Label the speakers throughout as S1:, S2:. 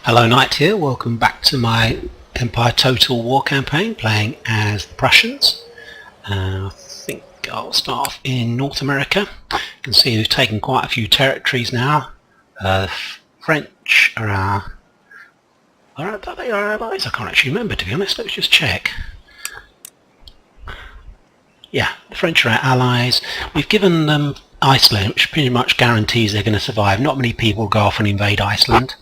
S1: Hello Knight here, welcome back to my Empire Total War campaign playing as the Prussians. I think I'll start off in North America. You can see we've taken quite a few territories now. The French are our allies? I can't actually remember, to be honest. Let's just check. Yeah, the French are our allies. We've given them Iceland, which pretty much guarantees they're going to survive. Not many people go off and invade Iceland.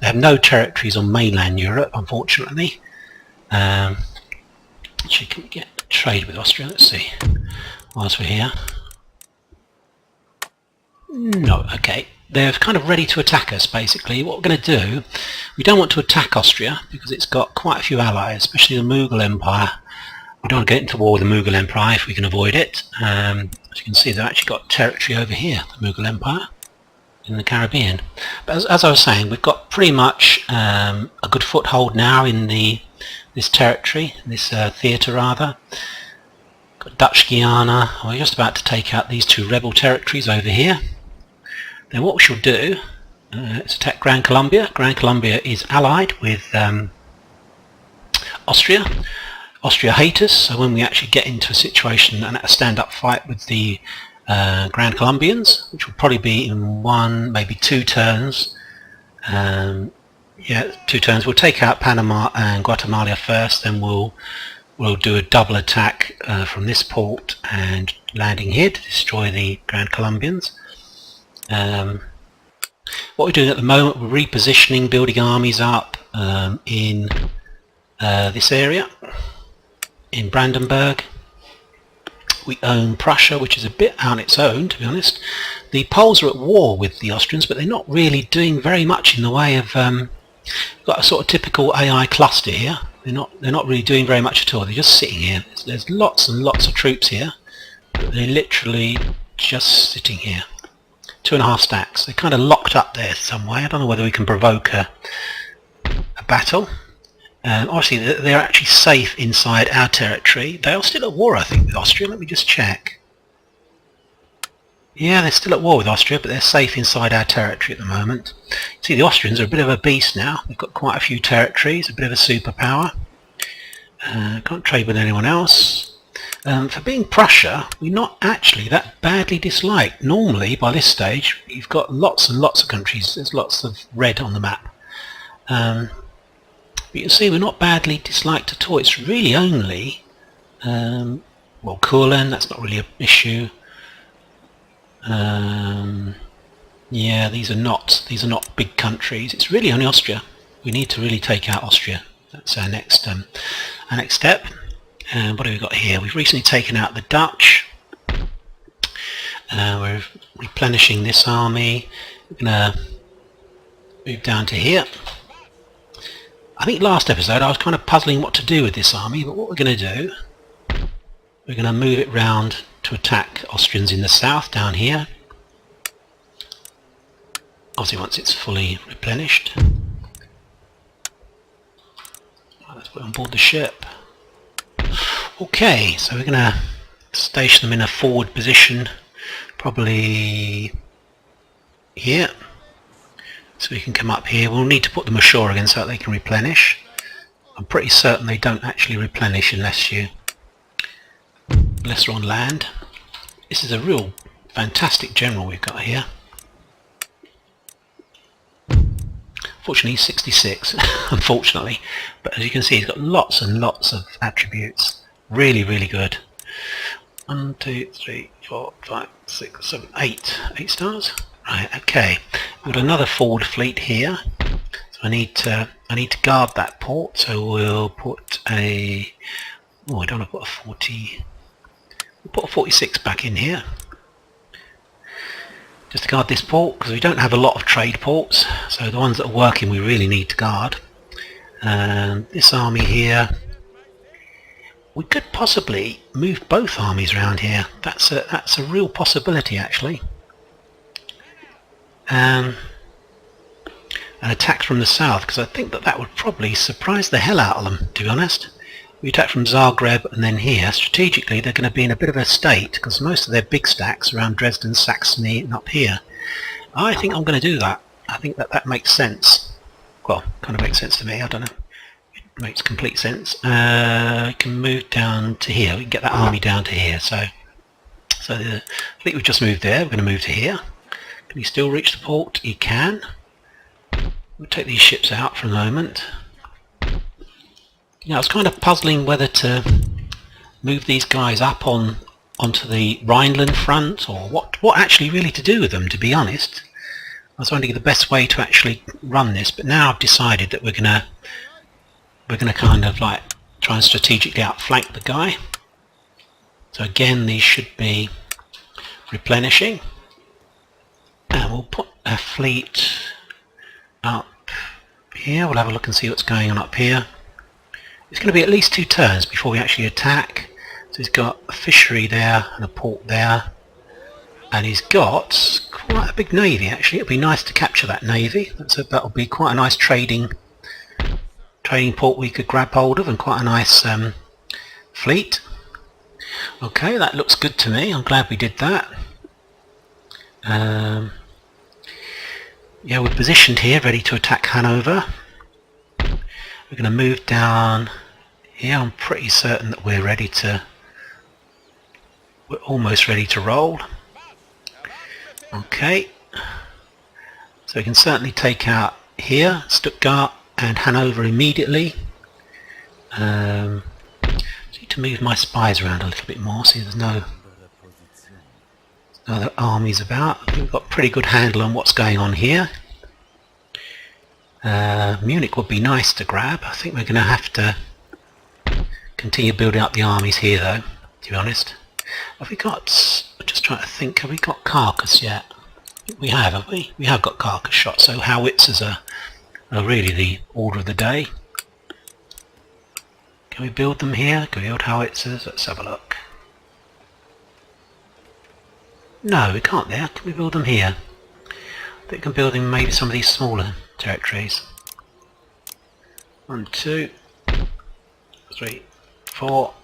S1: They have no territories on mainland Europe, unfortunately. Actually, can we get trade with Austria? Let's see. Whilst we're here. No, okay. They're kind of ready to attack us, basically. What we're going to do, we don't want to attack Austria because it's got quite a few allies, especially the Mughal Empire. We don't want to get into war with the Mughal Empire if we can avoid it. As you can see, they've actually got territory over here, the Mughal Empire, in the Caribbean. But as I was saying, we've got pretty much a good foothold now in this territory, this theatre rather. Got Dutch Guiana. We're just about to take out these two rebel territories over here. Then what we shall do is attack Grand Colombia. Grand Colombia is allied with Austria. Austria hate us, so when we actually get into a situation and a stand-up fight with the Grand Colombians, which will probably be in one, maybe two turns. Yeah, 2 turns. We'll take out Panama and Guatemala first, then we'll do a double attack from this port and landing here to destroy the Grand Colombians. What we're doing at the moment, we're repositioning, building armies up in this area, in Brandenburg. We own Prussia, which is a bit on its own, to be honest. The Poles are at war with the Austrians, but they're not really doing very much in the way of... got a sort of typical AI cluster here. They're not really doing very much at all. They're just sitting here. There's lots and lots of troops here, but they're literally just sitting here. 2.5 stacks. They're kind of locked up there some way. I don't know whether we can provoke a battle. Obviously, they're actually safe inside our territory. They are still at war, I think, with Austria. Let me just check. Yeah, they're still at war with Austria, but they're safe inside our territory at the moment. See, the Austrians are a bit of a beast now. They've got quite a few territories, a bit of a superpower. Can't trade with anyone else. For being Prussia, we're not actually that badly disliked. Normally, by this stage, you've got lots and lots of countries. There's lots of red on the map. But you can see we're not badly disliked at all. It's really only, well, Courland, that's not really an issue. Yeah, these are not big countries. It's really only Austria. We need to really take out Austria. That's our next step. And what have we got here? We've recently taken out the Dutch. We're replenishing this army. We're going to move down to here. I think last episode I was kind of puzzling what to do with this army, but what we're going to do, we're going to move it round to attack Austrians in the south down here. Obviously once it's fully replenished. Let's put it on board the ship. Okay, so we're going to station them in a forward position, probably here. So we can come up here. We'll need to put them ashore again so that they can replenish. I'm pretty certain they don't actually replenish unless they're on land. This is a real fantastic general we've got here. Fortunately he's 66, unfortunately. But as you can see, he's got lots and lots of attributes. Really, really good. 1, 2, 3, 4, 5, 6, 7, 8 stars. Right, okay. We've got another forward fleet here. So I need to guard that port, so we'll put a... Oh, I don't want to put a 40... We'll put a 46 back in here. Just to guard this port, because we don't have a lot of trade ports. So the ones that are working we really need to guard. This army here... We could possibly move both armies around here. That's a real possibility, actually. And attack from the south, because I think that would probably surprise the hell out of them, to be honest. We attack from Zagreb and then here. Strategically they're going to be in a bit of a state because most of their big stacks around Dresden, Saxony and up here. I think I'm going to do that. I think that makes sense. Well, kind of makes sense to me. I don't know. It makes complete sense. We can move down to here. We can get that army down to here. So the fleet we've just moved there. We're going to move to here. Can you still reach the port? You can. We'll take these ships out for a moment. I was kind of puzzling whether to move these guys up onto the Rhineland front, or what actually really to do with them, to be honest. I was wondering the best way to actually run this, but now I've decided that we're gonna kind of like try and strategically outflank the guy. So again, these should be replenishing, and we'll put our fleet up here. We'll have a look and see what's going on up here. It's going to be at least 2 turns before we actually attack. So he's got a fishery there and a port there, and he's got quite a big navy. Actually, it'll be nice to capture that navy. That'll be quite a nice trading port we could grab hold of, and quite a nice fleet. Okay, that looks good to me. I'm glad we did that. Yeah, we're positioned here, ready to attack Hanover. We're going to move down here. I'm pretty certain that we're almost ready to roll. Okay, so we can certainly take out here Stuttgart and Hanover immediately. I need to move my spies around a little bit more, see there's no other armies about. I think we've got a pretty good handle on what's going on here. Munich would be nice to grab. I think we're going to have to continue building up the armies here, though, to be honest. Have we got... I'm just trying to think, have we got Carcass yet? We have, haven't we? We have got Carcass shot, so howitzers are really the order of the day. Can we build them here? Can we build howitzers? Let's have a look. No, we can't there. Can we build them here? I think we can build in maybe some of these smaller territories. 1, 2, 3, 4.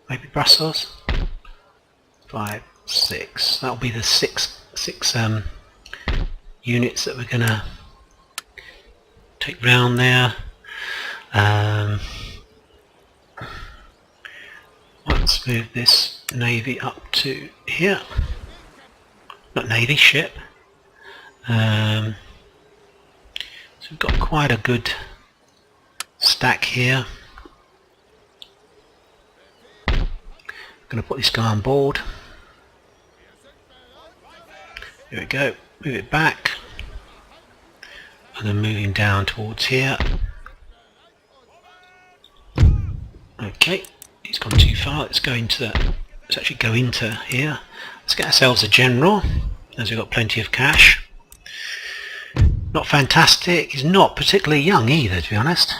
S1: Maybe Brussels. 5, 6. That'll be the six units that we're gonna take round there. Let's move this navy up to here. Not navy, ship. So we've got quite a good stack here. I'm going to put this guy on board. Here we go. Move it back, and then moving down towards here. Okay, he's gone too far. Let's actually go into here. Let's get ourselves a general, as we've got plenty of cash. Not fantastic. He's not particularly young either, to be honest.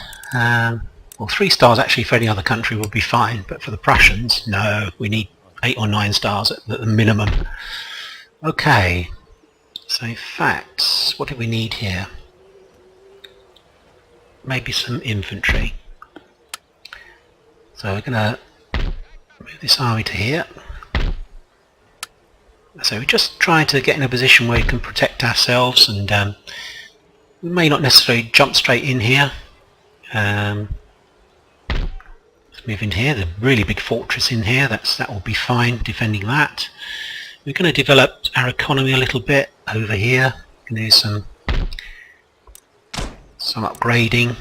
S1: Well, 3 stars actually for any other country would be fine, but for the Prussians, no. We need 8 or 9 stars at the minimum. Okay. So facts. What do we need here? Maybe some infantry. So we're going to move this army to here. So we're just trying to get in a position where we can protect ourselves, and we may not necessarily jump straight in here. Let's move in here. The really big fortress in here. That will be fine defending that. We're going to develop our economy a little bit over here. We're going to do some upgrading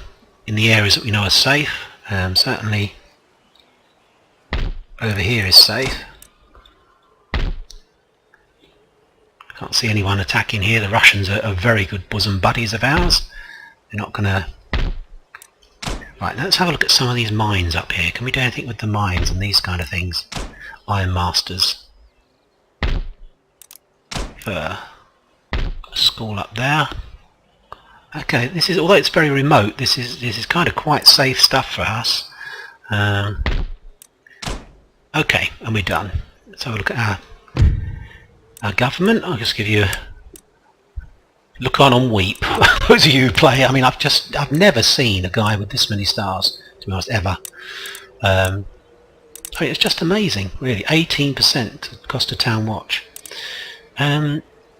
S1: in the areas that we know are safe. Certainly over here is safe. Can't see anyone attacking here. The Russians are very good bosom buddies of ours. They're not going to... Right, let's have a look at some of these mines up here. Can we do anything with the mines and these kind of things? Iron Masters. A school up there. Okay, this is, although it's very remote, this is kind of quite safe stuff for us. Okay, and we're done. Let's have a look at our government. I'll just give you a look on and weep. Those of you who play, I mean, I've never seen a guy with this many stars, to be honest, ever. I mean, it's just amazing, really. 18% cost a town watch.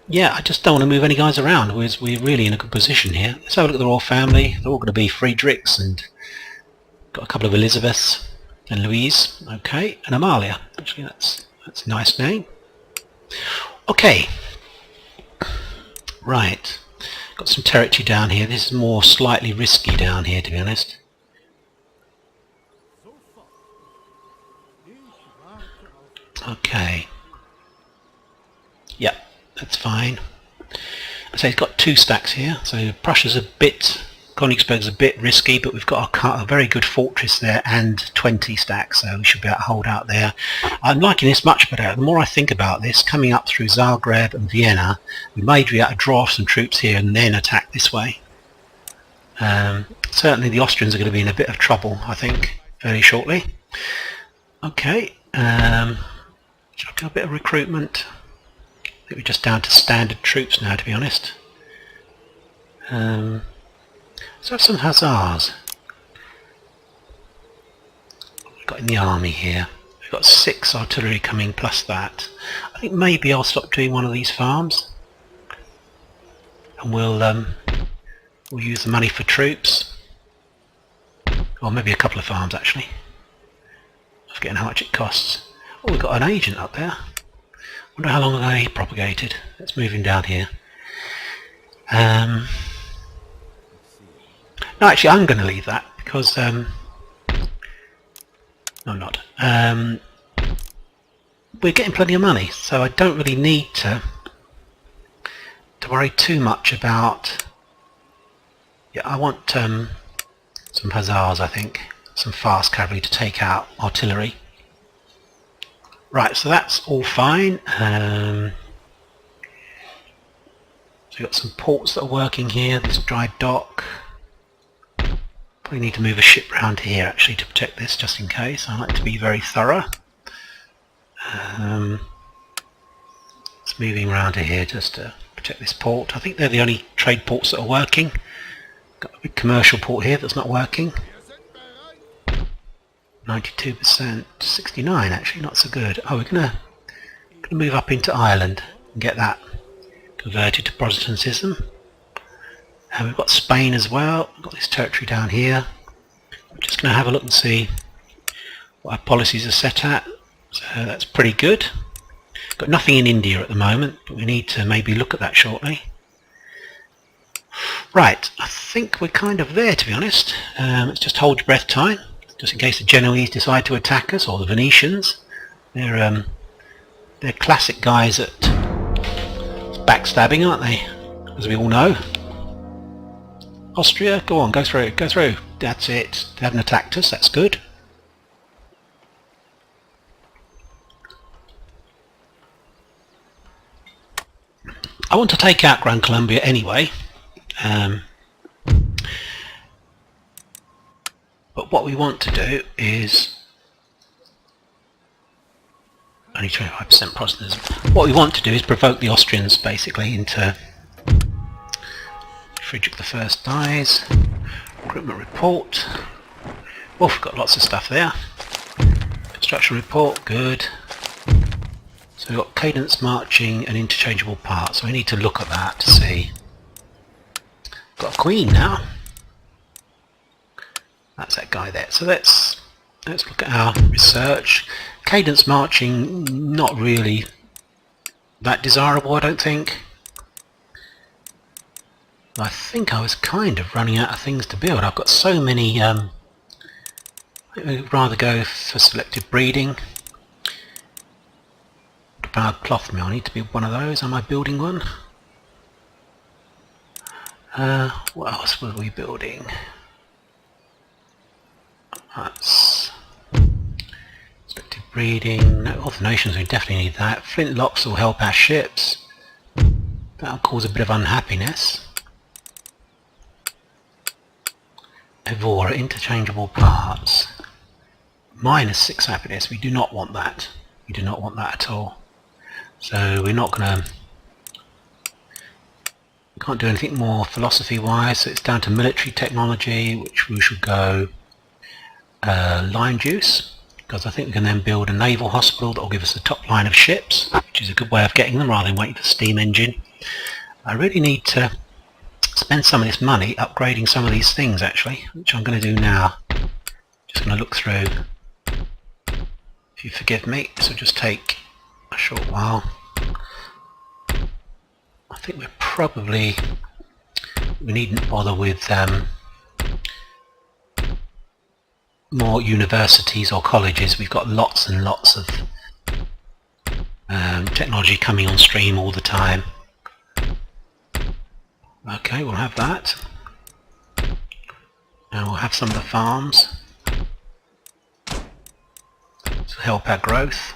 S1: yeah, I just don't want to move any guys around. We're really in a good position here. Let's have a look at the royal family. They're all going to be Friedrichs, and got a couple of Elizabeths and Louise. Okay, and Amalia. Actually, that's a nice name. Okay, right. Got some territory down here. This is more slightly risky down here, to be honest. Okay. Yep, that's fine. So it's got 2 stacks here. So Prussia's a bit, Königsberg's a bit risky, but we've got a very good fortress there and 20 stacks, so we should be able to hold out there. I'm liking this much better. The more I think about this, coming up through Zagreb and Vienna, we may be able to draw off some troops here and then attack this way. Certainly the Austrians are going to be in a bit of trouble, I think, very shortly. Okay, should I do a bit of recruitment? I think we're just down to standard troops now, to be honest. Let's have some hussars. What have we got in the army here? We've got 6 artillery coming plus that. I think maybe I'll stop doing one of these farms, and we'll use the money for troops, or maybe a couple of farms actually. I'm forgetting how much it costs. Oh, we've got an agent up there. Wonder how long ago he propagated. Let's move him down here. No, actually, I'm going to leave that because no, I'm not. We're getting plenty of money, so I don't really need to worry too much about. Yeah, I want some hussars. I think some fast cavalry to take out artillery. Right, so that's all fine. So we've got some ports that are working here. This dry dock. Probably need to move a ship around here actually to protect this, just in case. I like to be very thorough. It's moving around to here just to protect this port. I think they're the only trade ports that are working. Got a big commercial port here that's not working. 92%, 69 actually, not so good. Oh, we're gonna move up into Ireland and get that converted to Protestantism. And we've got Spain as well. We've got this territory down here. I'm just going to have a look and see what our policies are set at. So that's pretty good. Got nothing in India at the moment, but we need to maybe look at that shortly. Right, I think we're kind of there, to be honest. Let's just hold your breath time, just in case the Genoese decide to attack us, or the Venetians. They're classic guys at backstabbing, aren't they? As we all know. Austria, go on, go through, go through. That's it. They haven't attacked us, that's good. I want to take out Gran Colombia anyway. But what we want to do is only 25% Protestantism. What we want to do is provoke the Austrians basically into Friedrich I dies. Recruitment report. Oh, we've got lots of stuff there. Construction report, good. So we've got cadence marching and interchangeable parts. So we need to look at that to see. Got a queen now. That's that guy there. So let's look at our research. Cadence marching, not really that desirable, I don't think. I think I was kind of running out of things to build. I've got so many. I think we'd rather go for selective breeding. Powered cloth mill. I need to build one of those. Am I building one? What else were we building? That's selective breeding. No, other nations, we definitely need that. Flintlocks will help our ships. That'll cause a bit of unhappiness. Evora, interchangeable parts. -6 happiness. We do not want that. We do not want that at all. So we're not going to. We can't do anything more philosophy-wise. So it's down to military technology, which we should go lime juice, because I think we can then build a naval hospital that will give us the top line of ships, which is a good way of getting them rather than waiting for the steam engine. I really need to spend some of this money upgrading some of these things actually, which I'm going to do now. Just going to look through. If you forgive me, this will just take a short while. I think we needn't bother with more universities or colleges. We've got lots and lots of technology coming on stream all the time. Okay, we'll have that. And we'll have some of the farms to help our growth.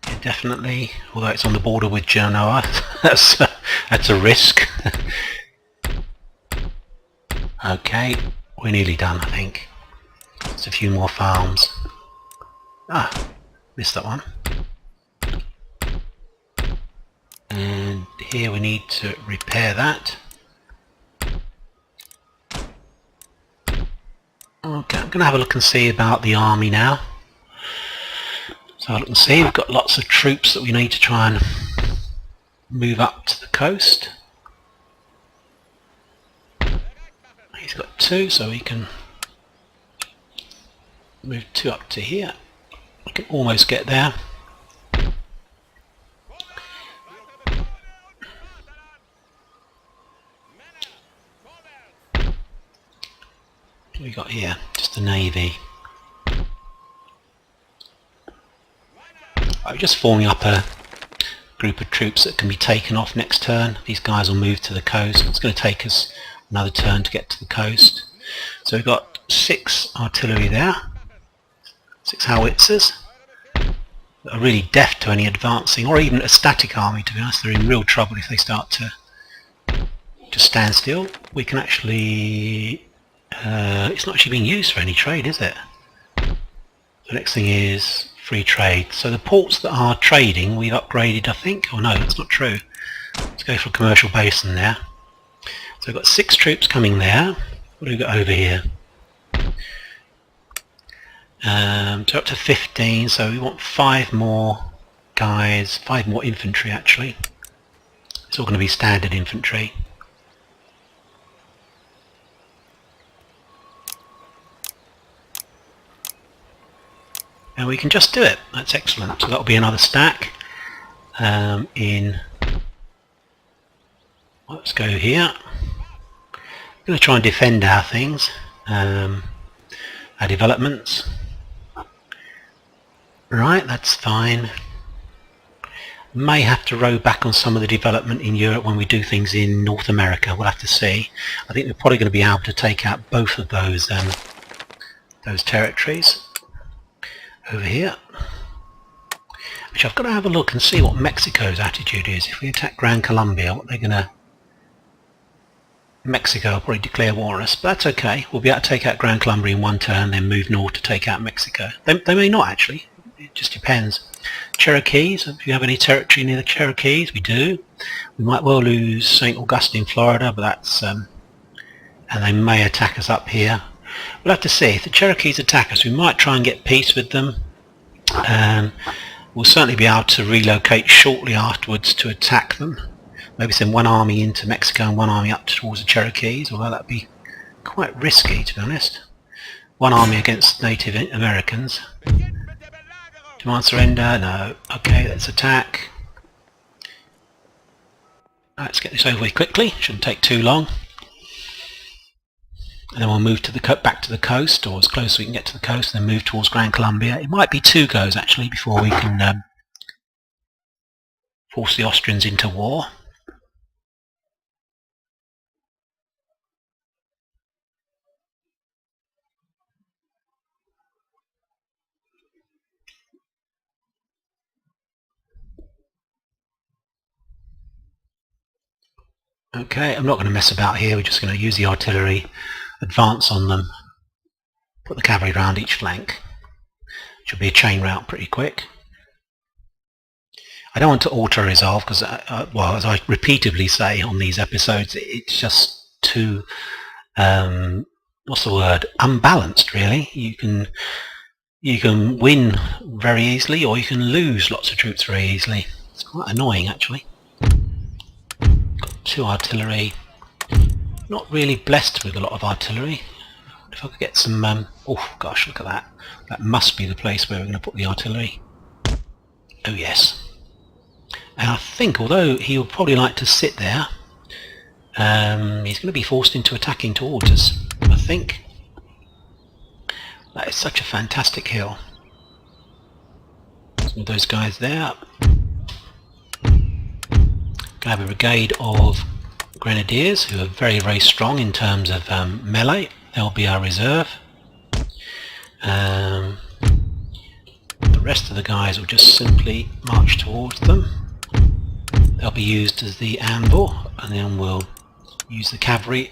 S1: Yeah, definitely, although it's on the border with Genoa, that's a risk. Okay, we're nearly done, I think. Just a few more farms. Ah, missed that one. And here we need to repair that. Okay, I'm going to have a look and see about the army now. So look and see, we've got lots of troops that we need to try and move up to the coast. He's got 2, so we can move 2 up to here. We can almost get there. What have we got here? Just the navy. I'm just forming up a group of troops that can be taken off next turn. These guys will move to the coast. It's going to take us another turn to get to the coast. So we've got 6 artillery there, 6 howitzers that are really deaf to any advancing or even a static army, to be honest. They're in real trouble if they start to stand still. We can actually it's not actually being used for any trade, is it? The next thing is free trade. So the ports that are trading we've upgraded, I think. Oh no, that's not true. Let's go for a commercial basin there. So we've got 6 troops coming there. What do we got over here? So up to 15, so we want 5 more guys, 5 more infantry actually. It's all going to be standard infantry. And we can just do it. That's excellent. So that'll be another stack. Let's go here. I'm going to try and defend our things, our developments. Right, that's fine. May have to row back on some of the development in Europe when we do things in North America. We'll have to see. I think we're probably going to be able to take out both of those territories over here. Which I've got to have a look and see what Mexico's attitude is. If we attack Gran Colombia, what they're going to... Mexico will probably declare war on us, but that's okay. We'll be able to take out Gran Colombia in one turn, then move north to take out Mexico. They may not actually. It just depends. Cherokees, if you have any territory near the Cherokees, we do. We might well lose St. Augustine, Florida, but that's... and they may attack us up here. We'll have to see. If the Cherokees attack us, we might try and get peace with them. We'll certainly be able to relocate shortly afterwards to attack them. Maybe send one army into Mexico and one army up towards the Cherokees, although that'd be quite risky, to be honest. One army against Native Americans. Demand surrender? No. Okay, let's attack. Let's get this over with quickly. Shouldn't take too long. And then we'll move to back to the coast, or as close as we can get to the coast, and then move towards Gran Colombia. It might be 2 goes actually before we can force the Austrians into war. Okay, I'm not going to mess about here. We're just going to use the artillery, advance on them, put the cavalry around each flank, which will be a chain route pretty quick. I don't want to auto-resolve because, well, as I repeatedly say on these episodes, it's just too, what's the word, unbalanced really. You can You can win very easily, or you can lose lots of troops very easily. It's quite annoying, actually. Got 2 artillery. Not really blessed with a lot of artillery. If I could get some... oh gosh, look at that. That must be the place where we're going to put the artillery. Oh yes. And I think, although he would probably like to sit there, he's going to be forced into attacking towards us, I think. That is such a fantastic hill. Some of those guys there. Going to have a brigade of grenadiers who are very, very strong in terms of melee. They'll be our reserve. The rest of the guys will just simply march towards them. They'll be used as the anvil, and then we'll use the cavalry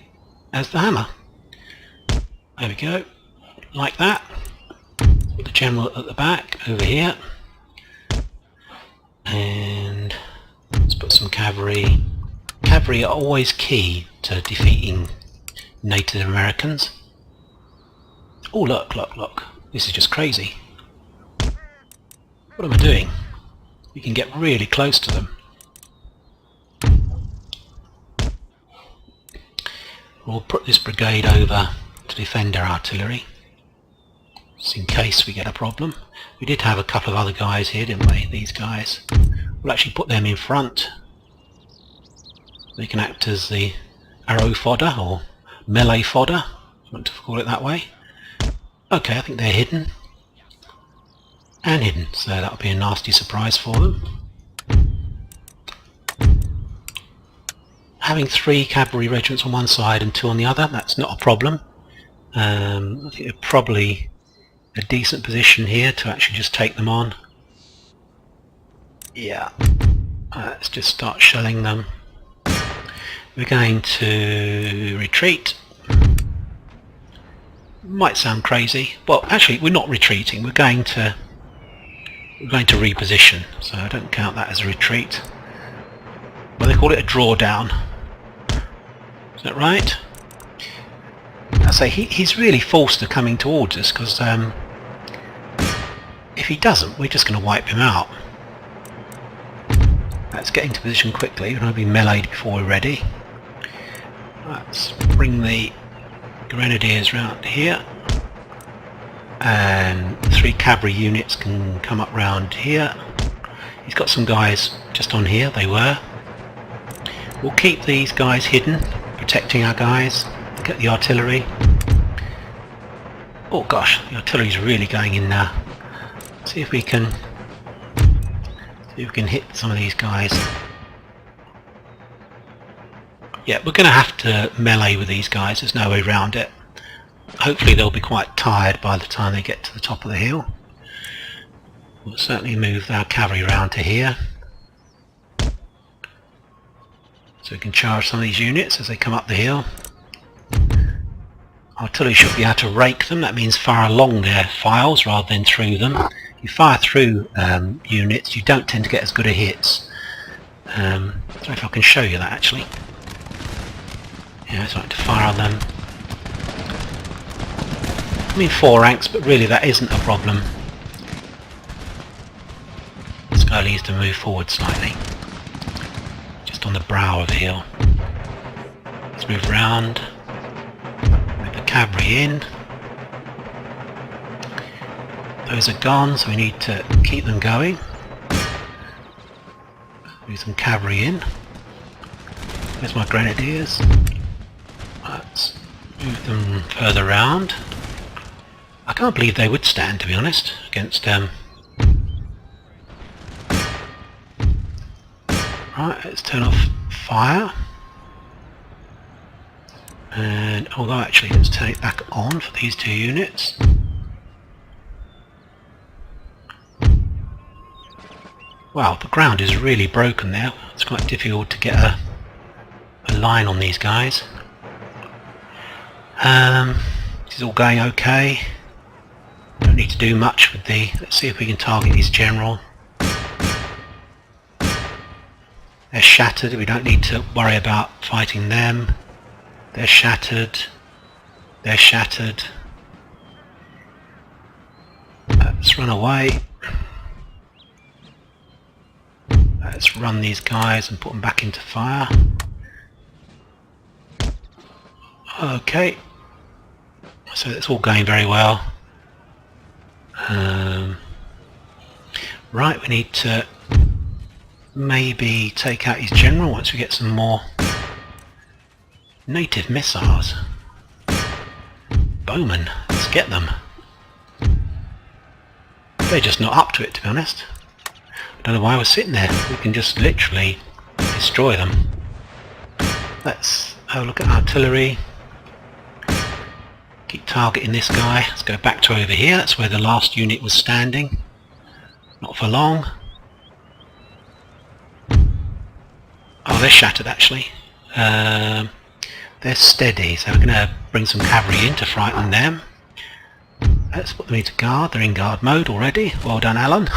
S1: as the hammer. There we go, like that. Put the general at the back over here, and let's put some cavalry. Cavalry are always key to defeating Native Americans. Oh look, look, look, this is just crazy. What am I doing? You can get really close to them. We'll put this brigade over to defend our artillery, just in case we get a problem. We did have a couple of other guys here, didn't we? These guys. We'll actually put them in front. They can act as the arrow fodder, or melee fodder, if you want to call it that way. Okay, I think they're hidden. And hidden, so that'll be a nasty surprise for them. Having 3 cavalry regiments on one side and 2 on the other, that's not a problem. I think they're probably a decent position here to actually just take them on. Yeah, let's just start shelling them. We're going to retreat. Might sound crazy. Well, actually, we're not retreating. We're going to reposition. So I don't count that as a retreat. Well, they call it a drawdown. Is that right? I say he's really forced to coming towards us, because if he doesn't, we're just going to wipe him out. Let's get into position quickly. We're going to be meleeed before we're ready. Let's bring the grenadiers round here, and 3 cavalry units can come up round here. He's got some guys just on here. They were. We'll keep these guys hidden, protecting our guys. Get the artillery. Oh gosh, the artillery's really going in now. See if we can hit some of these guys. Yeah, we're going to have to melee with these guys. There's no way around it. Hopefully they'll be quite tired by the time they get to the top of the hill. We'll certainly move our cavalry around to here, so we can charge some of these units as they come up the hill. Artillery should be able to rake them. That means fire along their files rather than through them. If you fire through units, you don't tend to get as good a hits. I don't know if I can show you that actually. Yeah, it's right to fire on them. I mean 4 ranks, but really that isn't a problem. This guy needs to move forward slightly, just on the brow of the hill. Let's move round. Move the cavalry in. Those are gone, so we need to keep them going. Move some cavalry in. There's my grenadiers. Let's move them further round. I can't believe they would stand, to be honest, against Right, let's turn off fire. And although actually let's turn it back on for these 2 units. Wow, the ground is really broken there. It's quite difficult to get a line on these guys. This is all going okay. Don't need to do much with the... Let's see if we can target his general. They're shattered. We don't need to worry about fighting them. They're shattered. They're shattered. Let's run away. Let's run these guys and put them back into fire. Okay, so it's all going very well. Right, we need to maybe take out his general once we get some more native missiles. Bowmen, let's get them. They're just not up to it, to be honest. I don't know why we're sitting there. We can just literally destroy them. Let's have a look at artillery. Keep targeting this guy. Let's go back to over here. That's where the last unit was standing. Not for long. Oh, they're shattered actually. They're steady, so we're going to bring some cavalry in to frighten them. Let's put them into guard. They're in guard mode already. Well done, Alan.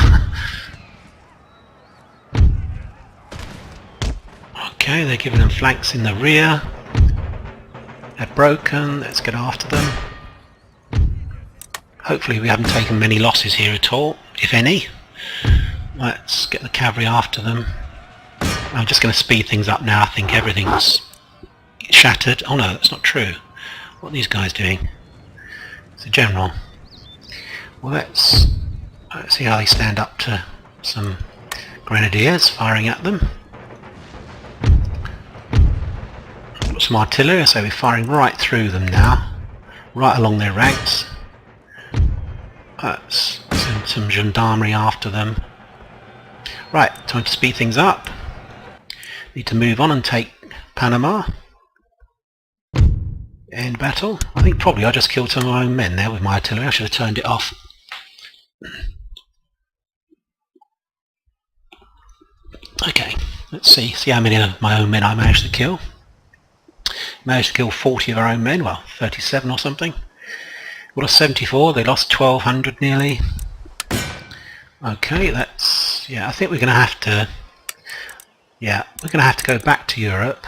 S1: Okay, they're giving them flanks in the rear. They're broken. Let's get after them. Hopefully we haven't taken many losses here at all, if any. Let's get the cavalry after them. I'm just going to speed things up now. I think everything's shattered. Oh no, that's not true. What are these guys doing? It's a general. Well, let's see how they stand up to some grenadiers firing at them. Got some artillery, so we're firing right through them now, right along their ranks. Let's send some gendarmerie after them. Right, time to speed things up. Need to move on and take Panama. End battle. I think probably I just killed some of my own men there with my artillery. I should have turned it off. Okay, let's see how many of my own men I managed to kill. Managed to kill 40 of our own men, well 37 or something. We lost 74, they lost 1200 nearly. Okay, that's, yeah, I think we're going to have to, go back to Europe.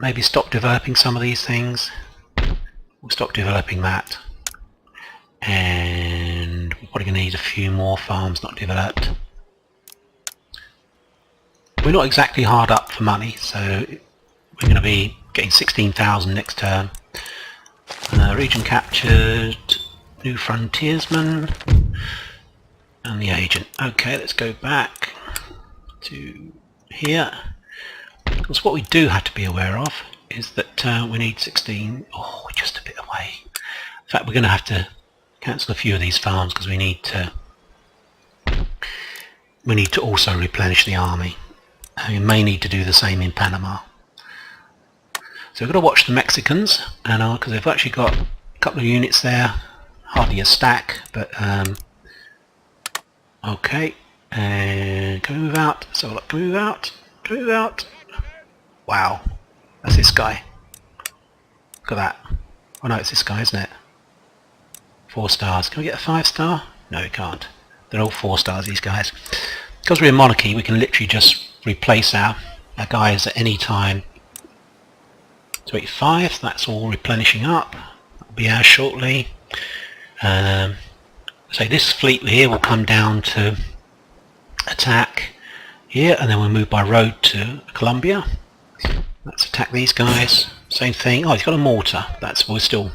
S1: Maybe stop developing some of these things. We'll stop developing that. And we're probably going to need a few more farms not developed. We're not exactly hard up for money, so we're going to be getting 16,000 next term. Region captured, new frontiersman, and the agent. Okay, let's go back to here. Because what we do have to be aware of is that we need 16. Oh, we're just a bit away. In fact, we're going to have to cancel a few of these farms because we need to also replenish the army. And we may need to do the same in Panama. So we've got to watch the Mexicans, and because they've actually got a couple of units there, hardly a stack, but okay. And can we move out? So look, can we move out? Can we move out? Wow, that's this guy. Look at that. Oh no, it's this guy, isn't it? 4 stars. Can we get a 5-star? No, we can't. They're all 4 stars, these guys. Because we're a monarchy, we can literally just replace our guys at any time. 25, that's all replenishing up. That'll be ours shortly. So this fleet here will come down to attack here, and then we'll move by road to Colombia. Let's attack these guys. Same thing. Oh, he's got a mortar. We'll still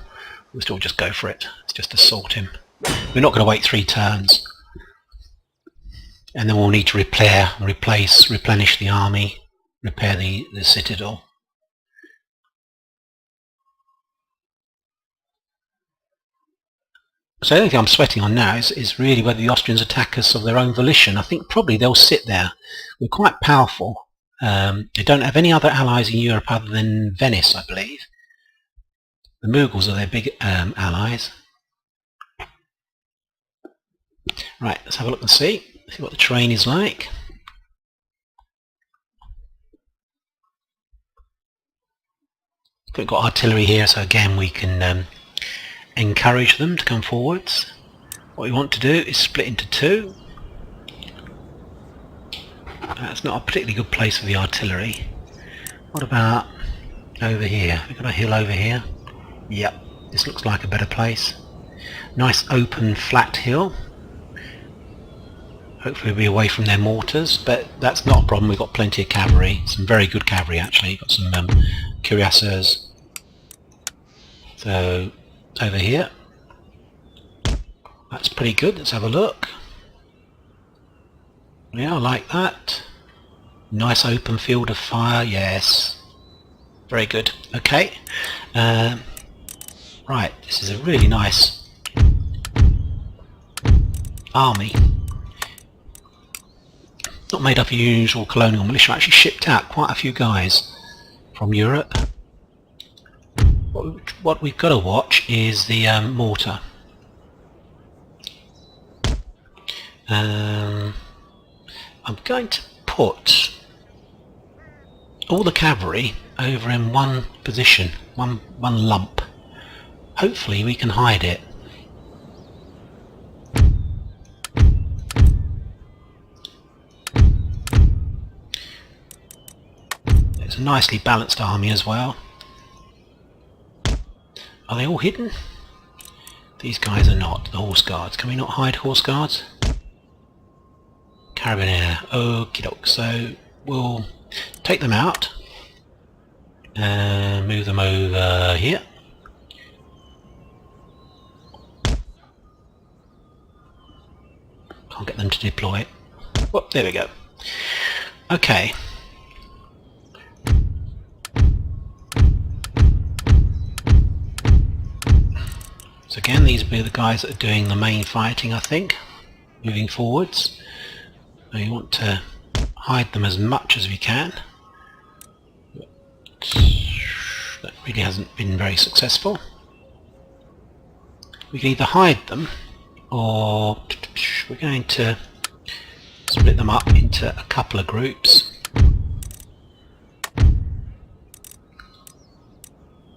S1: just go for it. Let's just assault him. We're not going to wait 3 turns. And then we'll need to replenish the army, repair the citadel. So the only thing I'm sweating on now is really whether the Austrians attack us of their own volition. I think probably they'll sit there. We're quite powerful. They don't have any other allies in Europe other than Venice, I believe. The Mughals are their big allies. Right, let's have a look and see what the terrain is like. We've got artillery here, so again we can encourage them to come forwards. What we want to do is split into 2. That's not a particularly good place for the artillery. What about over here? We've got a hill over here. Yep, this looks like a better place. Nice open flat hill. Hopefully we'll be away from their mortars, but that's not a problem. We've got plenty of cavalry, some very good cavalry actually. Got some cuirassiers. So over here, that's pretty good. Let's have a look. Yeah, I like that. Nice open field of fire. Yes, very good. Okay, right. This is a really nice army. Not made up of usual colonial militia. Actually shipped out quite a few guys from Europe. What we've got to watch is the mortar. I'm going to put all the cavalry over in one position, one lump. Hopefully we can hide it. It's a nicely balanced army as well. Are they all hidden? These guys are not. The horse guards. Can we not hide horse guards? Carabinier. Okie doke. So we'll take them out and move them over here. Can't get them to deploy. Whoop, there we go. Okay. So again, these will be the guys that are doing the main fighting, I think, moving forwards. We want to hide them as much as we can. But that really hasn't been very successful. We can either hide them, or we're going to split them up into a couple of groups.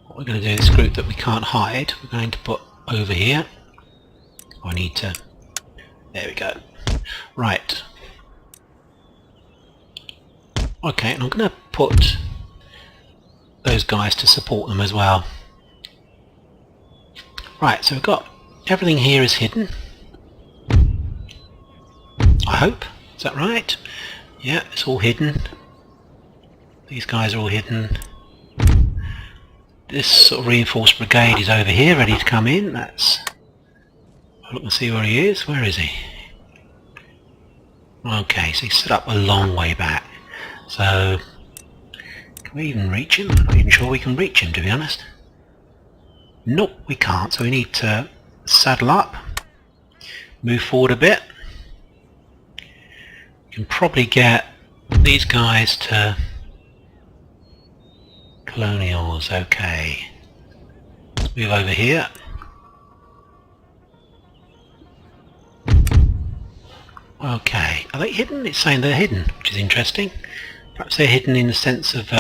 S1: What we're going to do, this group that we can't hide, we're going to put over here. I need to, there we go. Right. Okay, and I'm going to put those guys to support them as well. Right, so we've got everything here is hidden. I hope. Is that right? Yeah, it's all hidden. These guys are all hidden. This sort of reinforced brigade is over here, ready to come in. Let's look and see where he is. Where is he? Okay, so he's set up a long way back. So, can we even reach him? I'm not even sure we can reach him, to be honest. Nope, we can't. So we need to saddle up, move forward a bit. We can probably get these guys to colonials. Okay, let's move over here. Okay, are they hidden? It's saying they're hidden, which is interesting. Perhaps they're hidden in the sense of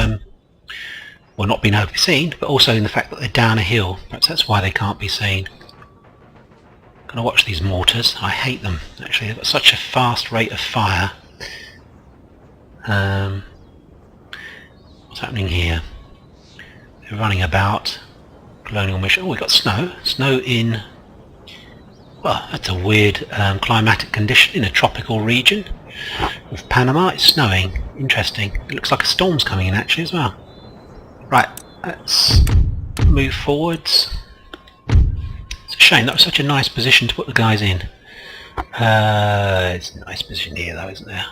S1: well, not being able to be seen, but also in the fact that they're down a hill. Perhaps that's why they can't be seen. I'm gonna watch these mortars. I hate them actually. They've got such a fast rate of fire. What's happening here? They're running about. Colonial mission. Oh, we've got snow. Snow in, well, that's a weird climatic condition in a tropical region. With Panama, it's snowing. Interesting. It looks like a storm's coming in actually as well. Right, let's move forwards. It's a shame, that was such a nice position to put the guys in. It's a nice position here though, isn't there?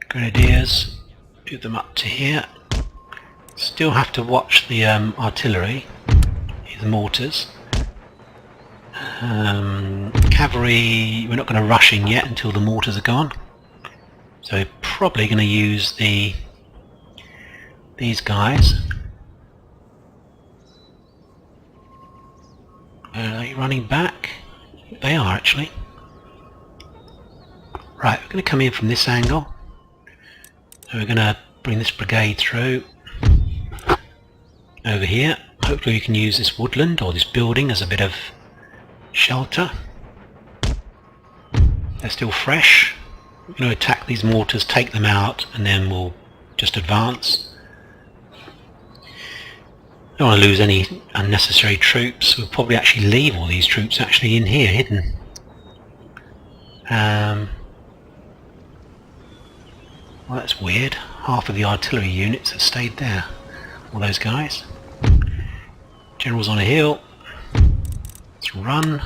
S1: Grenadiers, move them up to here. Still have to watch the artillery, the mortars. Cavalry, we're not going to rush in yet until the mortars are gone. So we're probably going to use these guys. Are they running back? They are actually. Right, we're going to come in from this angle. So we're going to bring this brigade through over here. Hopefully we can use this woodland or this building as a bit of shelter. They're still fresh. We're going to attack these mortars, take them out, and then we'll just advance. Don't want to lose any unnecessary troops. We'll probably actually leave all these troops actually in here, hidden. Well, that's weird. Half of the artillery units have stayed there. All those guys. General's on a hill. Let's run.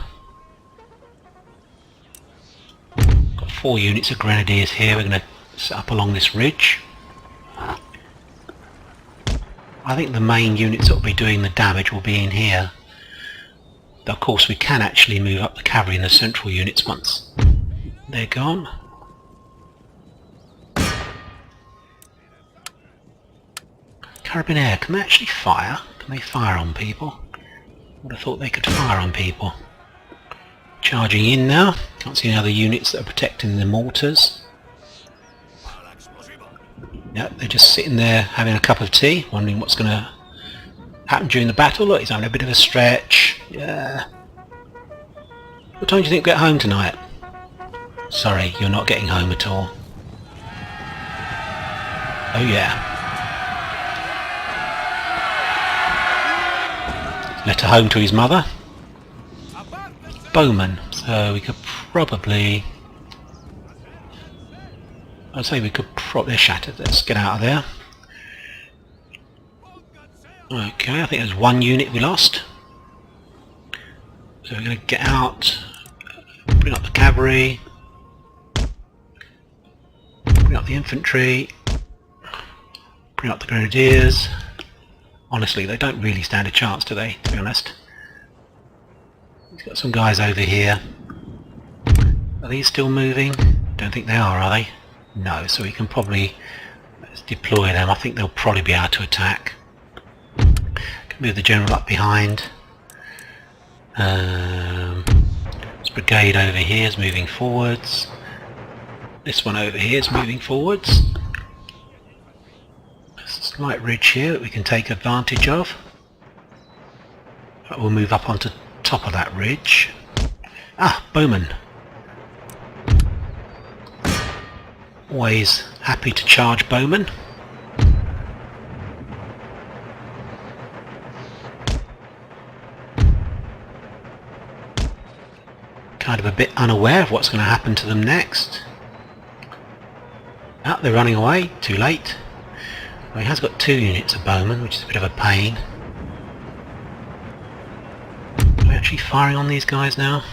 S1: Got 4 units of grenadiers here. We're going to set up along this ridge. I think the main units that will be doing the damage will be in here. But of course we can actually move up the cavalry and the central units once they're gone. Carabinieri, can they actually fire? Can they fire on people? I would have thought they could fire on people. Charging in now. Can't see any other units that are protecting the mortars. Yep, they're just sitting there having a cup of tea, wondering what's going to happen during the battle. Look, he's having a bit of a stretch. Yeah. What time do you think we get home tonight? Sorry, you're not getting home at all. Oh yeah. Letter home to his mother. Bowman. So we could probably... I'd say we could probably... They're shattered. Let's get out of there. Okay, I think there's 1 unit we lost. So we're going to get out, bring up the cavalry, bring up the infantry, bring up the grenadiers. Honestly, they don't really stand a chance, do they, to be honest? He's got some guys over here. Are these still moving? Don't think they are they? No, so we can probably let's deploy them. I think they'll probably be able to attack. Can move the general up behind. This brigade over here is moving forwards. This one over here is moving forwards. There's a slight ridge here that we can take advantage of. But we'll move up onto top of that ridge. Ah, Bowman. Always happy to charge Bowman. Kind of a bit unaware of what's going to happen to them next. Ah, they're running away. Too late. Well, he has got 2 units of Bowman, which is a bit of a pain. Are we actually firing on these guys now?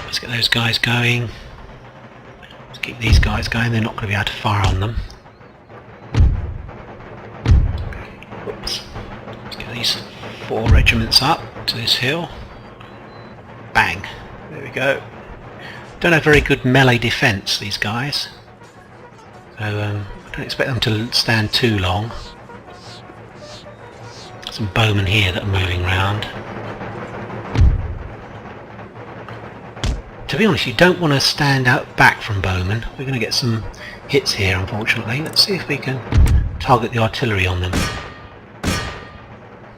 S1: Let's get those guys going. Let's keep these guys going. They're not going to be able to fire on them. Oops. Let's get these 4 regiments up to this hill. Bang. There we go. Don't have very good melee defence, these guys. So I don't expect them to stand too long. Some bowmen here that are moving around. To be honest, you don't want to stand out back from bowmen. We're going to get some hits here, unfortunately. Let's see if we can target the artillery on them.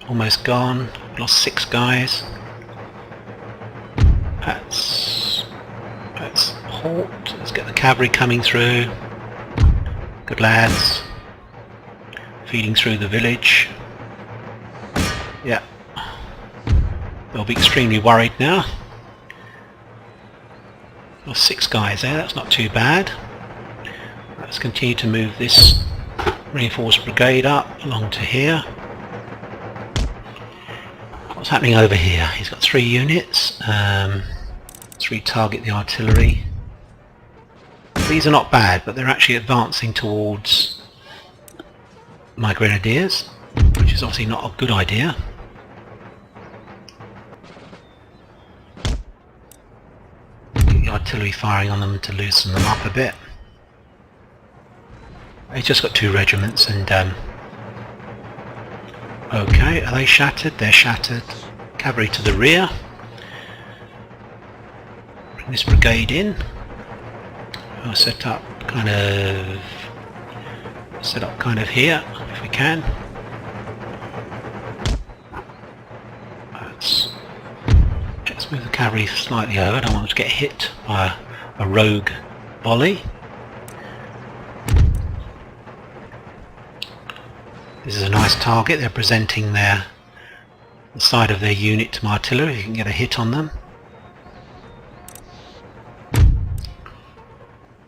S1: Almost gone. Lost 6 guys. Let's halt. Let's get the cavalry coming through. Good lads. Feeding through the village. Yeah. They'll be extremely worried now. Lost 6 guys there, that's not too bad. Let's continue to move this reinforced brigade up along to here. What's happening over here? He's got 3 units. Let's retarget the artillery. These are not bad, but they're actually advancing towards my grenadiers, which is obviously not a good idea. Get the artillery firing on them to loosen them up a bit. They've just got 2 regiments and okay, are they shattered? They're shattered. Cavalry to the rear. Bring this brigade in. I'll set up kind of here if we can. Let's move the cavalry slightly over. I don't want to get hit by a rogue volley. This is a nice target. They're presenting the side of their unit to my artillery. You can get a hit on them.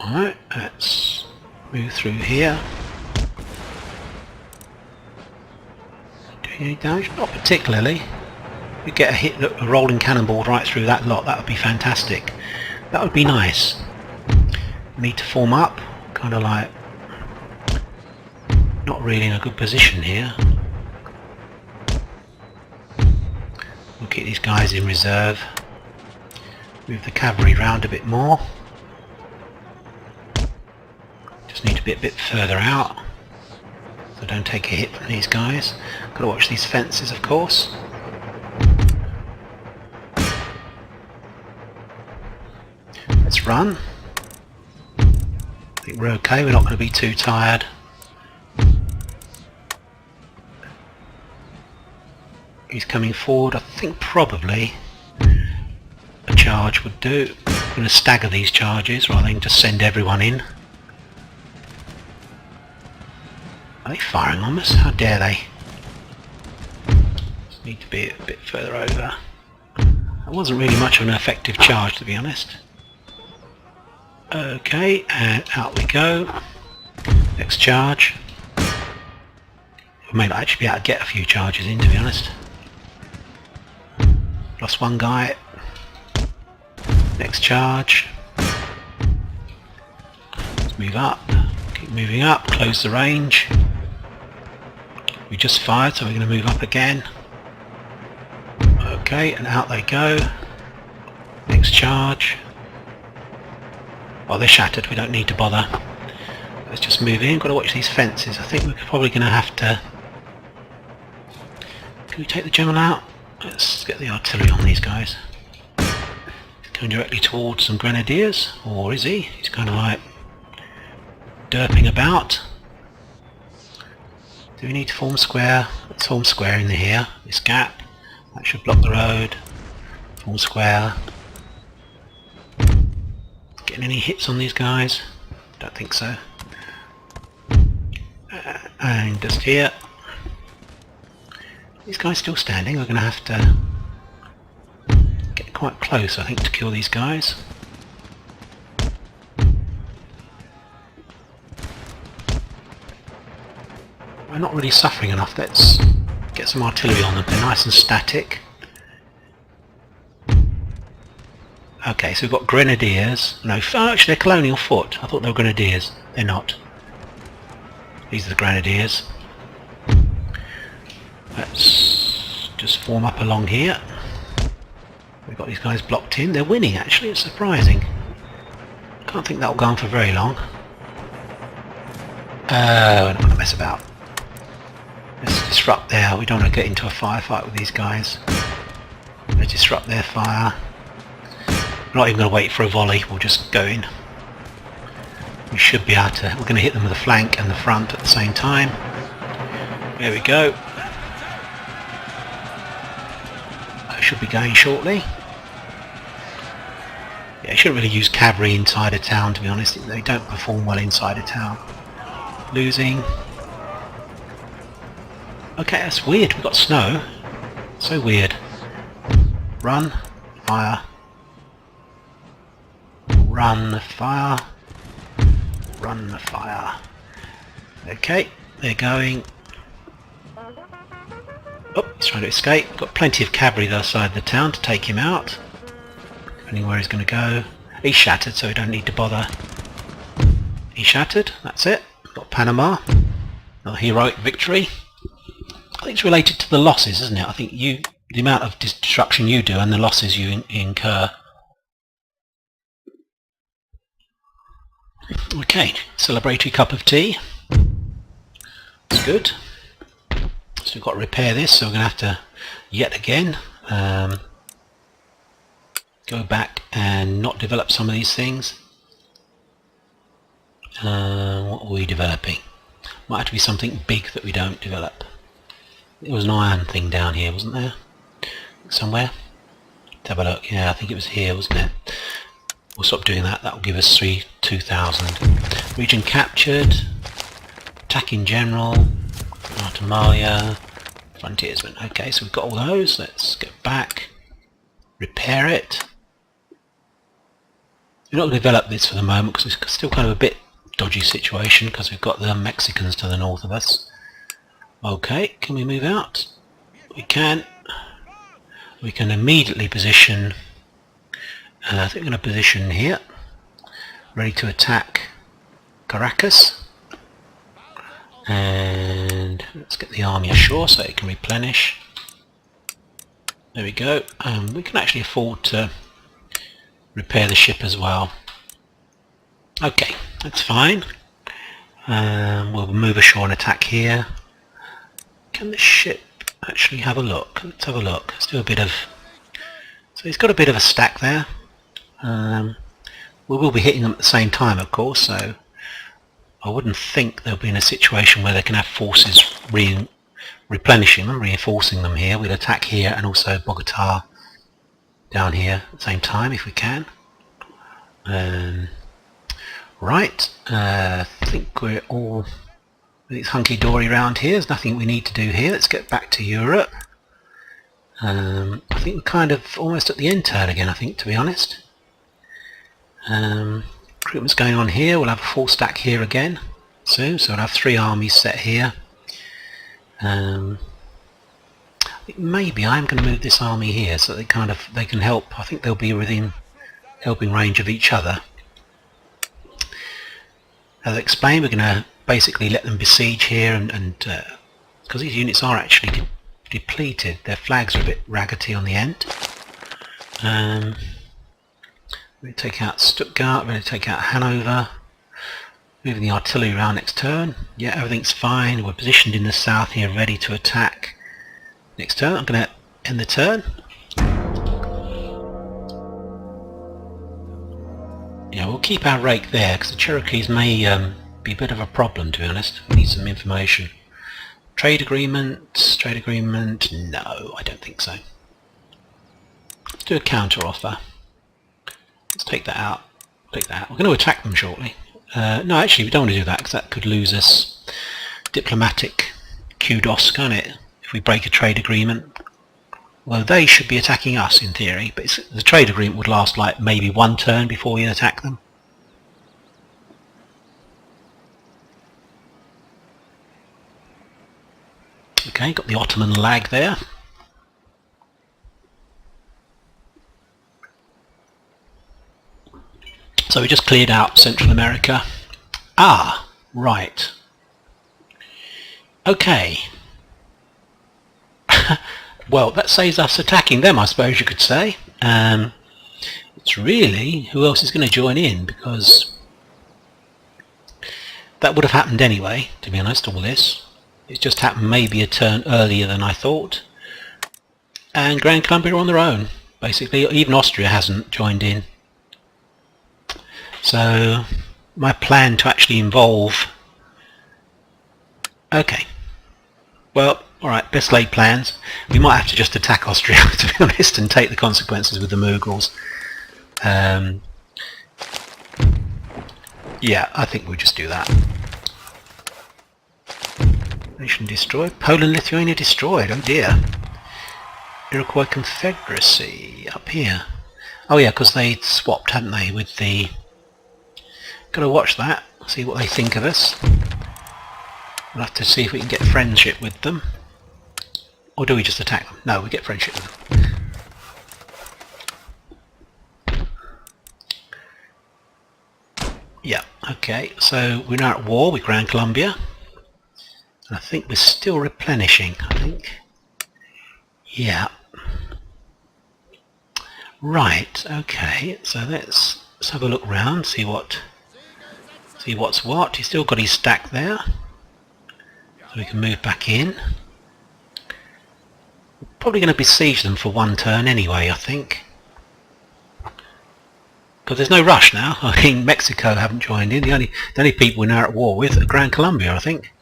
S1: Alright, let's move through here. Doing any damage? Not particularly. You get a rolling cannonball right through that lot, that would be fantastic. That would be nice. We need to form up, kind of like not really in a good position here. We'll get these guys in reserve. Move the cavalry round a bit more. Just need to be a bit further out so don't take a hit from these guys. Got to watch these fences, of course. Let's run. I think we're okay, we're not going to be too tired. He's coming forward. I think probably a charge would do. I'm going to stagger these charges rather than just send everyone in. Are they firing on us? How dare they? Just need to be a bit further over. That wasn't really much of an effective charge, to be honest. Okay, and out we go. Next charge. We may not actually be able to get a few charges in, to be honest. Lost one guy. Next charge. Let's move up. Keep moving up. Close the range. We just fired, so we're going to move up again. Okay, and out they go. Next charge. Oh, they're shattered. We don't need to bother. Let's just move in. Got to watch these fences. I think we're probably going to have to... Can we take the general out? Let's get the artillery on these guys. Going directly towards some grenadiers, or is he? He's kind of like derping about. Do we need to form square? Let's form square in here. This gap. That should block the road. Form square. Getting any hits on these guys? Don't think so. And just here. These guys still standing. We're going to have to get quite close, I think, to kill these guys. We're not really suffering enough. Let's get some artillery on them. They're nice and static. Okay, so we've got grenadiers. No, actually they're colonial foot. I thought they were grenadiers. They're not. These are the grenadiers. Let's just form up along here. We've got these guys blocked in. They're winning, actually. It's surprising. Can't think that'll go on for very long. We're not going to mess about. Let's disrupt there. We don't want to get into a firefight with these guys. Let's disrupt their fire. We're not even going to wait for a volley. We'll just go in. We should be able to... We're going to hit them with the flank and the front at the same time. There we go. I should be going shortly. Yeah, you shouldn't really use cavalry inside a town, to be honest. They don't perform well inside a town. Losing. Okay, that's weird. We've got snow. So weird. Run. Fire. Run. Fire. Run. Fire. Okay, they're going. Oh, he's trying to escape. Got plenty of cavalry the other side of the town to take him out. Depending where he's going to go. He's shattered, so we don't need to bother. He's shattered. That's it. Got Panama. Another heroic victory. I think it's related to the losses, isn't it? I think the amount of destruction you do and the losses you incur. Okay, celebratory cup of tea. That's good. So we've got to repair this, so we're going to have to, yet again, go back and not develop some of these things. What are we developing? Might have to be something big that we don't develop. There was an iron thing down here, wasn't there? Somewhere? Let's have a look. Yeah, I think it was here, wasn't it? We'll stop doing that. That will give us 2,000. Region captured. Attack in general. Guatemala, frontiersmen. Okay, so we've got all those. Let's go back, repair it. We're not going to develop this for the moment because it's still kind of a bit dodgy situation because we've got the Mexicans to the north of us. Okay, can we move out? We can. We can immediately position, I think we're going to position here, ready to attack Caracas. And let's get the army ashore so it can replenish. There we go. We can actually afford to repair the ship as well. Okay, that's fine. We'll move ashore and attack here. Can the ship actually have a look? Let's have a look. Let's do a bit of... So he's got a bit of a stack there. We will be hitting them at the same time, of course, so I wouldn't think they'll be in a situation where they can have forces replenishing them, reinforcing them here. We'll attack here and also Bogota down here at the same time if we can. Right, I think we're all... It's hunky-dory around here. There's nothing we need to do here. Let's get back to Europe. I think we're kind of almost at the end turn again, I think, to be honest. Recruitment's going on here. We'll have a full stack here again soon, so we'll have 3 armies set here. I think maybe I'm going to move this army here so they can help. I think they'll be within helping range of each other. As I explained, we're going to basically let them besiege here, and because these units are actually depleted, their flags are a bit raggedy on the end. We're going to take out Stuttgart, we're going to take out Hanover, moving the artillery around next turn. Yeah, everything's fine. We're positioned in the south here, ready to attack next turn. I'm going to end the turn. Yeah, we'll keep our rake there because the Cherokees may be a bit of a problem, to be honest. We need some information. Trade agreement, no, I don't think so. Let's do a counter offer. Let's take that out. Take that out. We're going to attack them shortly. No, actually, we don't want to do that because that could lose us diplomatic kudos, can't it? If we break a trade agreement. Well, they should be attacking us in theory, but the trade agreement would last like maybe 1 turn before we attack them. Okay, got the Ottoman lag there. So we just cleared out Central America. Ah, right. Okay. Well, that saves us attacking them, I suppose you could say. It's really who else is going to join in, because that would have happened anyway, to be honest, all this. It's just happened maybe a turn earlier than I thought. And Gran Colombia are on their own, basically. Even Austria hasn't joined in. So my plan to actually involve... Okay. Well, alright, best laid plans. We might have to just attack Austria, to be honest, and take the consequences with the Mughals. Yeah, I think we'll just do that. Nation destroyed. Poland, Lithuania destroyed. Oh dear. Iroquois Confederacy up here. Oh yeah, because they swapped, hadn't they, with the... Gotta watch that, see what they think of us. We'll have to see if we can get friendship with them. Or do we just attack them? No, we get friendship with them. Yeah, okay, so we're now at war with Gran Colombia. And I think we're still replenishing, I think. Yeah. Right, okay, so let's have a look round, see what's what. He's still got his stack there. So we can move back in. We're probably going to besiege them for 1 turn anyway, I think. Because there's no rush now. I mean, Mexico haven't joined in. The only people we're now at war with are Gran Colombia, I think.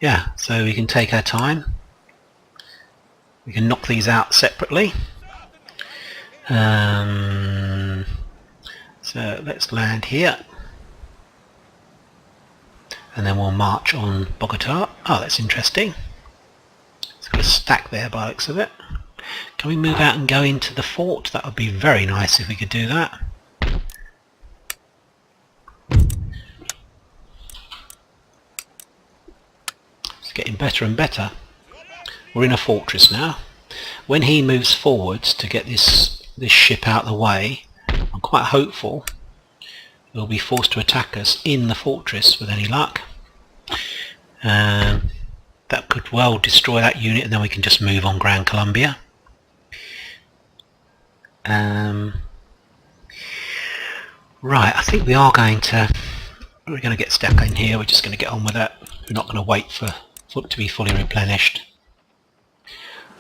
S1: Yeah, so we can take our time. We can knock these out separately. So let's land here. and then we'll march on Bogota. Oh, that's interesting. It's got a stack there by the looks of it. Can we move out and go into the fort? That would be very nice if we could do that. It's getting better and better. We're in a fortress now. When he moves forwards to get this ship out of the way, I'm quite hopeful we'll be forced to attack us in the fortress with any luck. That could well destroy that unit, and then we can just move on Gran Colombia. Right, I think we're going to get stuck in here. We're just going to get on with it. We're not going to wait for it to be fully replenished.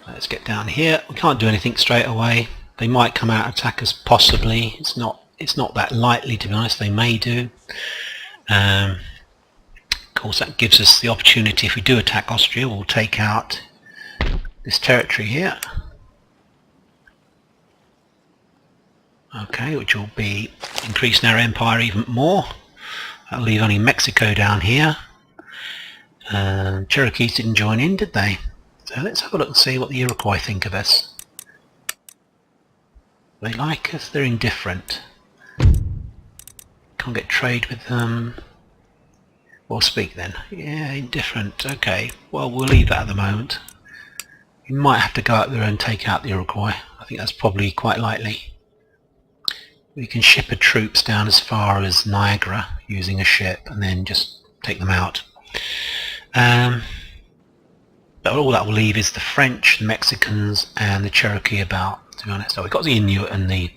S1: Let's get down here. We can't do anything straight away. They might come out and attack us, possibly. It's not that likely, to be honest. They may do. Of course, that gives us the opportunity, if we do attack Austria, we'll take out this territory here. Okay, which will be increasing our empire even more. That'll leave only Mexico down here. Cherokees didn't join in, did they? So let's have a look and see what the Iroquois think of us. They like us, they're indifferent. Can't get trade with them. We'll speak then. Yeah, indifferent. Okay, well, we'll leave that at the moment. We might have to go up there and take out the Iroquois. I think that's probably quite likely. We can ship our troops down as far as Niagara using a ship and then just take them out. But all that will leave is the French, the Mexicans and the Cherokee about, to be honest. So we've got the Inuit and the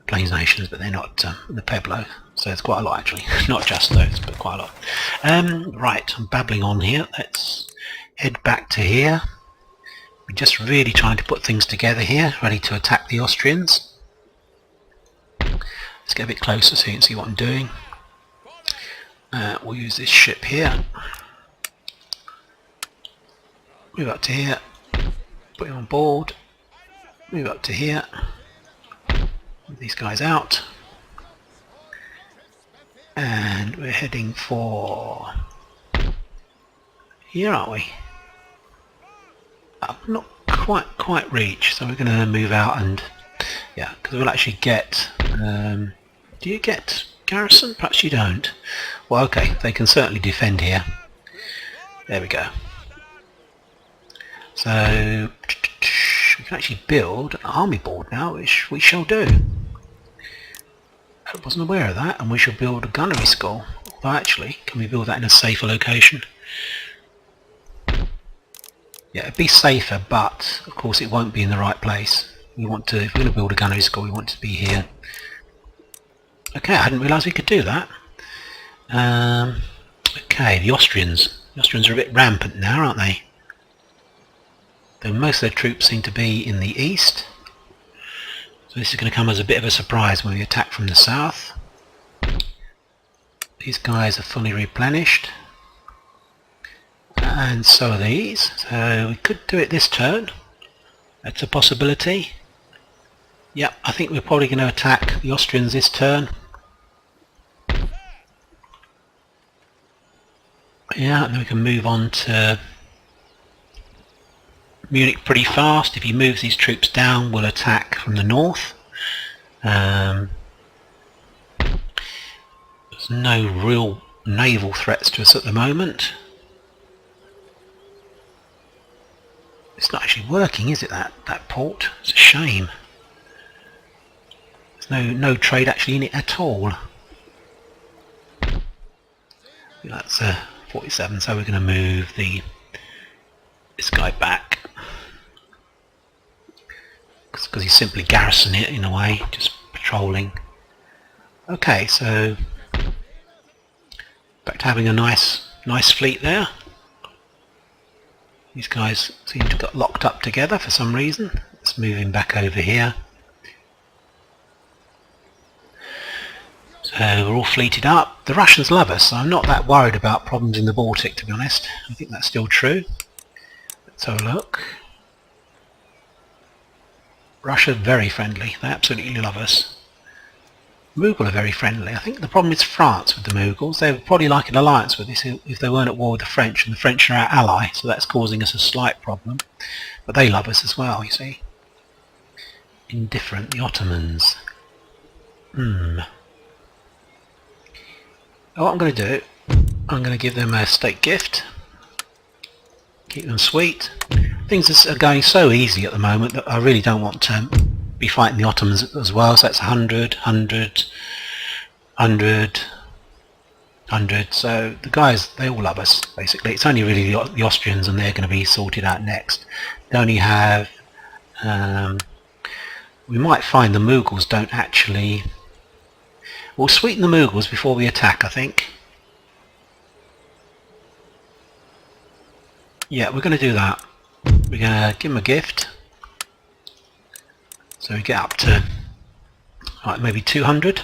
S1: Plains Nations, but they're not the Pueblo. So it's quite a lot actually. Not just those, but quite a lot. Right, I'm babbling on here. Let's head back to here. We're just really trying to put things together here, ready to attack the Austrians. Let's get a bit closer so you can see what I'm doing. We'll use this ship here. Move up to here. Put it on board. Move up to here. Move these guys out. And we're heading for here, aren't we? Not quite reach, so we're going to move out and yeah, because we'll actually get. Do you get garrison? Perhaps you don't. Well, okay, they can certainly defend here. There we go. So we can actually build an army board now, which we shall do. I wasn't aware of that, and we shall build a gunnery school. Although actually, can we build that in a safer location? Yeah, it'd be safer, but of course it won't be in the right place. We want to, if we're going to build a gunnery school, we want it to be here. Okay, I hadn't realised we could do that. Okay, the Austrians. The Austrians are a bit rampant now, aren't they? Though most of their troops seem to be in the east. So this is going to come as a bit of a surprise when we attack from the south. These guys are fully replenished. And so are these. So we could do it this turn. That's a possibility. Yep, I think we're probably going to attack the Austrians this turn. Yeah, and then we can move on to Munich pretty fast. If he moves these troops down, we'll attack from the north. There's no real naval threats to us at the moment. It's not actually working, is it, that port? It's a shame. There's no trade actually in it at all. That's 47, so we're going to move this guy back. Because he's simply garrisoning it in a way, just patrolling. Okay, so back to having a nice fleet there. These guys seem to have got locked up together for some reason. Let's move him back over here. So we're all fleeted up. The Russians love us, so I'm not that worried about problems in the Baltic, to be honest. I think that's still true. Let's have a look. Russia, very friendly. They absolutely love us. Mughal are very friendly. I think the problem is France with the Mughals. They would probably like an alliance with us if they weren't at war with the French, and the French are our ally, so that's causing us a slight problem. But they love us as well, you see. Indifferent, the Ottomans. What I'm going to do, I'm going to give them a state gift. Keep them sweet. Things are going so easy at the moment that I really don't want to be fighting the Ottomans as well. So that's 100, 100, 100, 100. So the guys, they all love us, basically. It's only really the Austrians, and they're going to be sorted out next. They only have... we might find the Mughals don't actually... We'll sweeten the Mughals before we attack, I think. Yeah, we're going to do that. We're going to give them a gift. So we get up to maybe 200.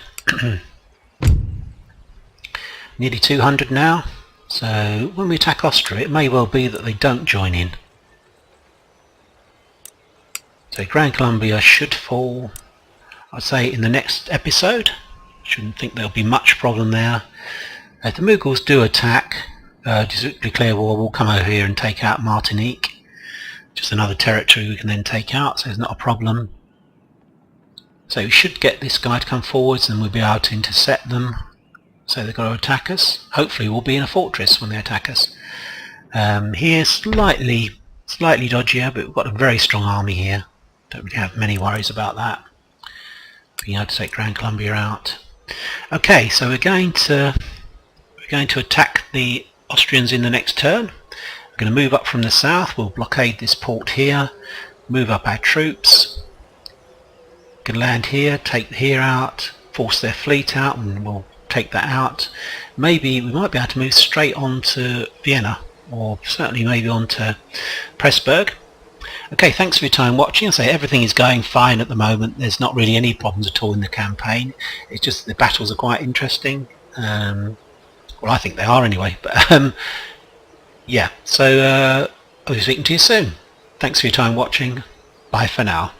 S1: Nearly 200 now. So when we attack Austria, it may well be that they don't join in. So Grand Columbia should fall, I'd say, in the next episode. Shouldn't think there'll be much problem there. If the Mughals do attack, declare war, we'll come over here and take out Martinique. Just another territory we can then take out, so it's not a problem. So we should get this guy to come forwards, and we'll be able to intercept them. So they've got to attack us. Hopefully we'll be in a fortress when they attack us. Here slightly dodgier, but we've got a very strong army here. Don't really have many worries about that. Being able to take Grand Columbia out. Okay, so we're going to attack the Austrians in the next turn. We're going to move up from the south. We'll blockade this port here. Move up our troops. Can land here, take here out, force their fleet out, and we'll take that out. Maybe we might be able to move straight on to Vienna, or certainly maybe on to Pressburg. Okay, thanks for your time watching. I say everything is going fine at the moment. There's not really any problems at all in the campaign. It's just the battles are quite interesting. Well, I think they are anyway. But yeah, so I'll be speaking to you soon. Thanks for your time watching. Bye for now.